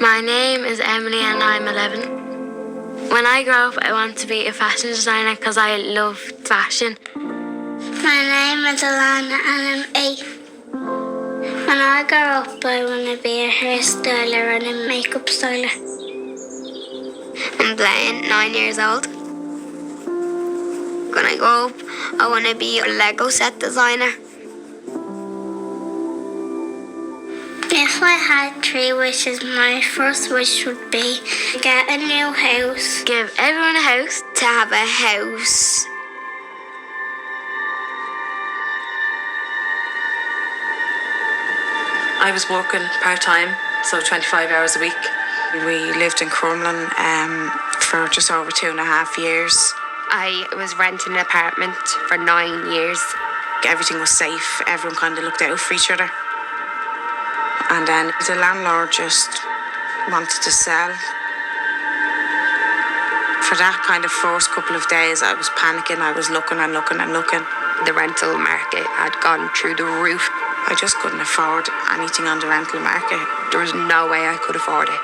My name is Emily and I'm 11. When I grow up, I want to be a fashion designer because I love fashion. My name is Alana and I'm 8. When I grow up, I want to be a hairstyler and a makeup styler. I'm Blaine, 9 years old. When I grow up, I want to be a Lego set designer. If I had 3 wishes, my first wish would be get a new house. Give everyone a house. To have a house. I was working part-time, so 25 hours a week. We lived in Crumlin for just over 2.5 years. I was renting an apartment for 9 years. Everything was safe. Everyone kind of looked out for each other. And then the landlord just wanted to sell. For that kind of first couple of days, I was panicking. I was looking and looking and looking. The rental market had gone through the roof. I just couldn't afford anything on the rental market. There was no way I could afford it.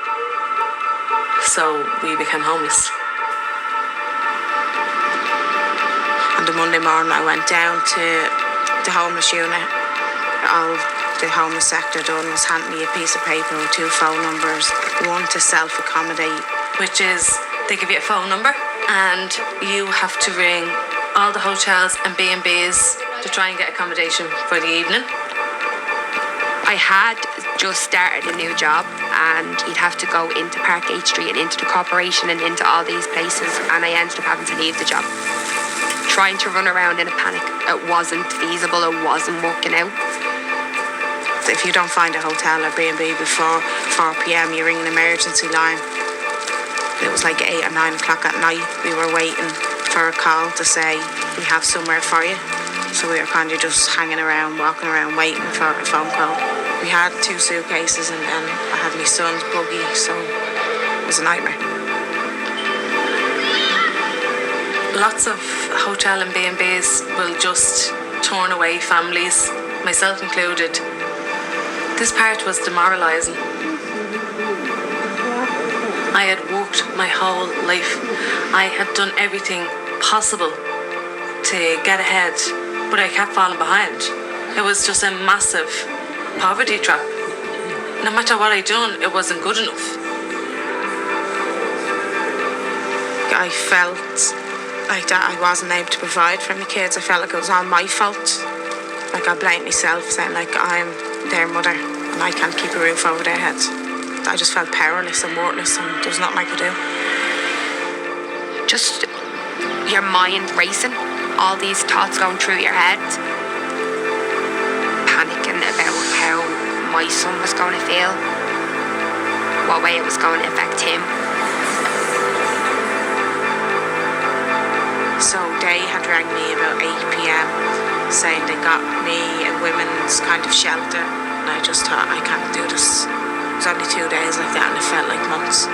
So we became homeless. On the Monday morning, I went down to the homeless unit. All the homeless sector done was hand me a piece of paper with 2 phone numbers. One to self-accommodate, Which is, they give you a phone number and you have to ring all the hotels and B&Bs to try and get accommodation for the evening. I had just started a new job and you'd have to go into Parkgate Street and into the corporation and into all these places, and I ended up having to leave the job. Trying to run around in a panic, it wasn't feasible, it wasn't working out. if you don't find a hotel or B&B before 4 p.m, you ring an emergency line. It was like 8 or 9 o'clock at night. We were waiting for a call to say, we have somewhere for you. So we were kind of just hanging around, walking around, waiting for a phone call. We had 2 suitcases and then I had my son's buggy, so it was a nightmare. Lots of hotel and B&Bs will just turn away families, myself included. This part was demoralising. I had worked my whole life. I had done everything possible to get ahead, but I kept falling behind. It was just a massive poverty trap. No matter what I'd done, it wasn't good enough. I felt like that I wasn't able to provide for my kids. I felt like it was all my fault. Like I blamed myself, saying like I'm their mother and I can't keep a roof over their heads. I just felt powerless and worthless and there was nothing I could do. Just your mind racing, all these thoughts going through your head, panicking about how my son was going to feel, what way it was going to affect him. So they had rang me about 8 p.m. saying they got me a women's kind of shelter, and I just thought, I can't do this. It was only 2 days like that and it felt like months.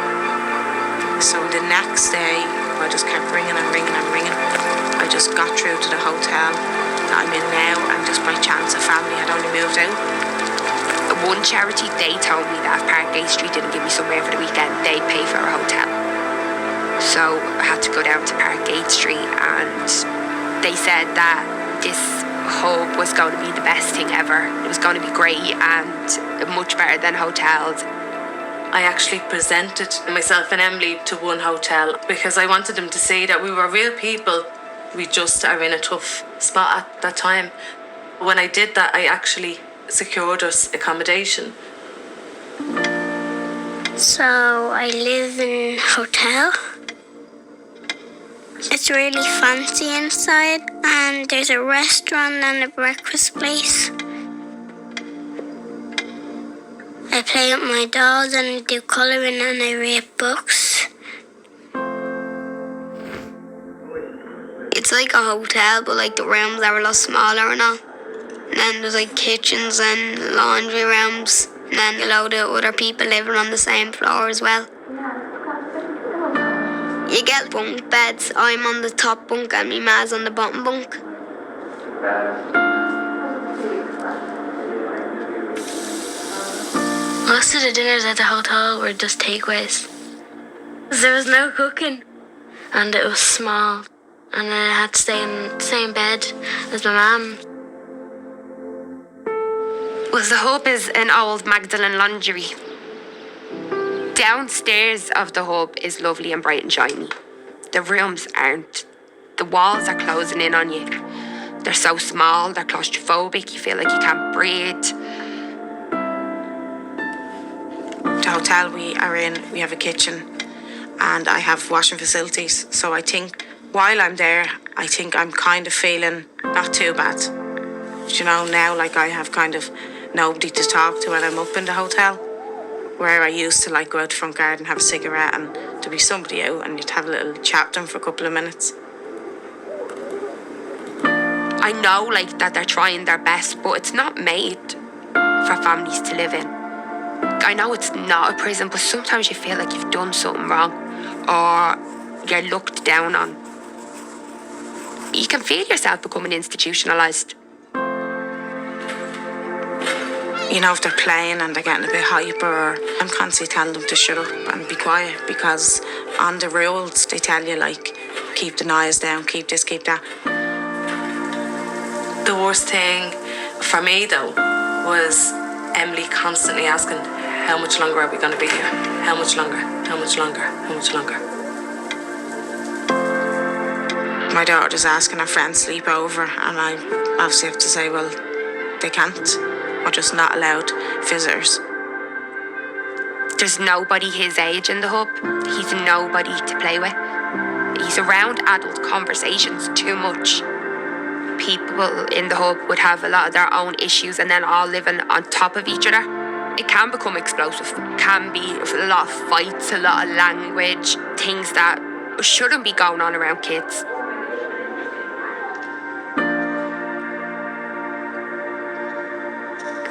So the next day I just kept ringing and ringing and ringing. I just got through to the hotel that I'm in now, and just by chance a family had only moved out. One charity, they told me that if Parkgate Street didn't give me somewhere for the weekend, they'd pay for a hotel. So I had to go down to Parkgate Street, and they said that this hub was going to be the best thing ever. It was going to be great and much better than hotels. I actually presented myself and Emily to one hotel because I wanted them to see that we were real people. We just are in a tough spot at that time. When I did that, I actually secured us accommodation. So I live in a hotel. It's really fancy inside, and there's a restaurant and a breakfast place. I play with my dolls and I do colouring and I read books. It's like a hotel, but like the rooms are a lot smaller and all. And then there's like kitchens and laundry rooms, and then a load of other people living on the same floor as well. You get bunk beds. I'm on the top bunk and my ma's on the bottom bunk. What Most of the dinners at the hotel were just takeaways. There was no cooking. And it was small. And I had to stay in the same bed as my mum. Well, the hub is an old Magdalen laundry. Downstairs of the hub is lovely and bright and shiny. The rooms aren't. The walls are closing in on you. They're so small, they're claustrophobic, you feel like you can't breathe. The hotel we are in, we have a kitchen and I have washing facilities. So I think while I'm there, I think I'm kind of feeling not too bad. You know, now like I have kind of nobody to talk to when I'm up in the hotel. Where I used to like go out the front garden, have a cigarette and there'd be somebody out and you'd have a little chat with them for a couple of minutes. I know like that they're trying their best, but it's not made for families to live in. I know it's not a prison, but sometimes you feel like you've done something wrong or you're looked down on. You can feel yourself becoming institutionalised. You know, if they're playing and they're getting a bit hyper, I'm constantly telling them to shut up and be quiet because on the rules they tell you like keep the noise down, keep this, keep that. The worst thing for me though was Emily constantly asking, how much longer are we going to be here? How much longer? How much longer? How much longer? My daughter's asking her friends to sleep over and I obviously have to say, well, they can't. We're just not allowed visitors. There's nobody his age in the hub. He's nobody to play with. He's around adult conversations too much. People in the hub would have a lot of their own issues and then all living on top of each other. It can become explosive. It can be a lot of fights, a lot of language, things that shouldn't be going on around kids.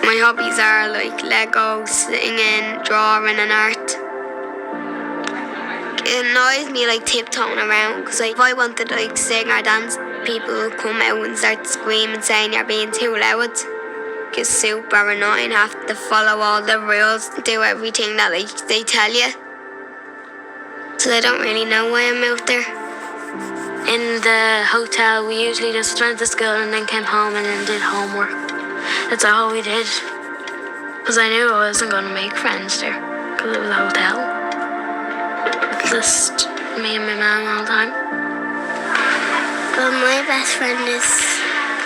My hobbies are like Lego, singing, drawing and art. It annoys me like tiptoeing around because like, if I wanted to like sing or dance, people would come out and start screaming saying you're being too loud. It's super annoying, have to follow all the rules, do everything that like they tell you. So I don't really know why I'm out there. In the hotel, we usually just went to school and then came home and then did homework. That's all we did. Because I knew I wasn't going to make friends there. Because it was a hotel. Just me and my mum all the time. Well, my best friend is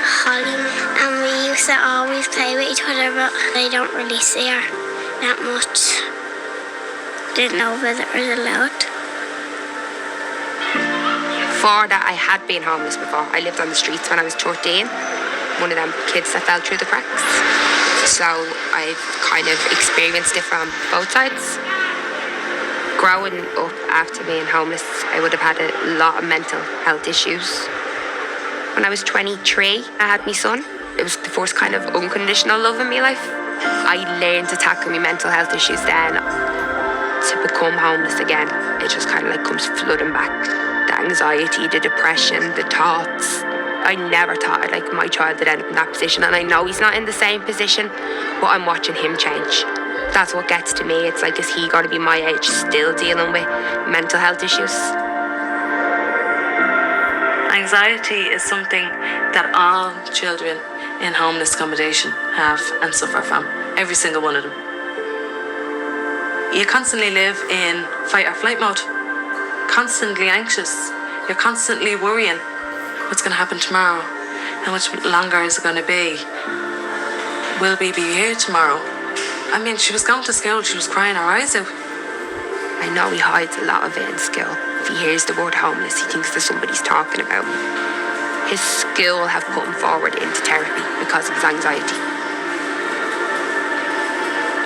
Holly. And we used to always play with each other, but I don't really see her that much. Didn't know whether it was allowed. For that, I had been homeless before. I lived on the streets when I was 13. One of them kids that fell through the cracks. So I've kind of experienced it from both sides. Growing up after being homeless, I would have had a lot of mental health issues. When I was 23, I had my son. It was the first kind of unconditional love in my life. I learned to tackle my mental health issues then. To become homeless again, it just kind of like comes flooding back. The anxiety, the depression, the thoughts. I never thought I'd like my child would end up in that position, and I know he's not in the same position, but I'm watching him change. That's what gets to me. It's like, is he going to be my age still dealing with mental health issues? Anxiety is something that all children in homeless accommodation have and suffer from. Every single one of them. You constantly live in fight or flight mode. Constantly anxious. You're constantly worrying. What's going to happen tomorrow? How much longer is it going to be? Will we be here tomorrow? I mean, she was going to school, she was crying her eyes out. I know he hides a lot of it in school. If he hears the word homeless, he thinks that somebody's talking about him. His school have put him forward into therapy because of his anxiety.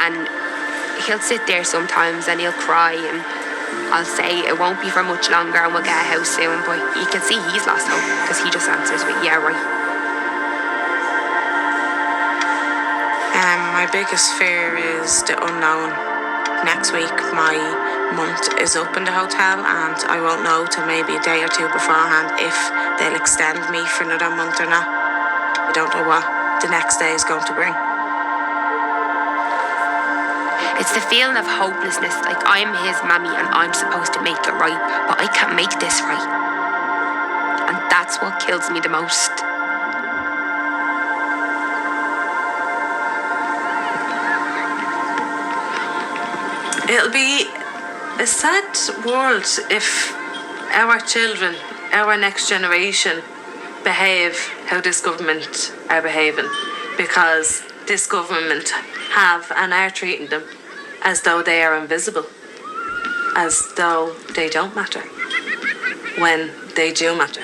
And he'll sit there sometimes and he'll cry and I'll say it won't be for much longer and we'll get a house soon, but you can see he's lost hope because he just answers with, yeah, right. My biggest fear is the unknown. Next week my month is up in the hotel and I won't know till maybe a day or two beforehand if they'll extend me for another month or not. I don't know what the next day is going to bring. It's the feeling of hopelessness, like I'm his mammy and I'm supposed to make it right, but I can't make this right. And that's what kills me the most. It'll be a sad world if our children, our next generation, behave how this government are behaving, because this government have and are treating them as though they are invisible, as though they don't matter, when they do matter.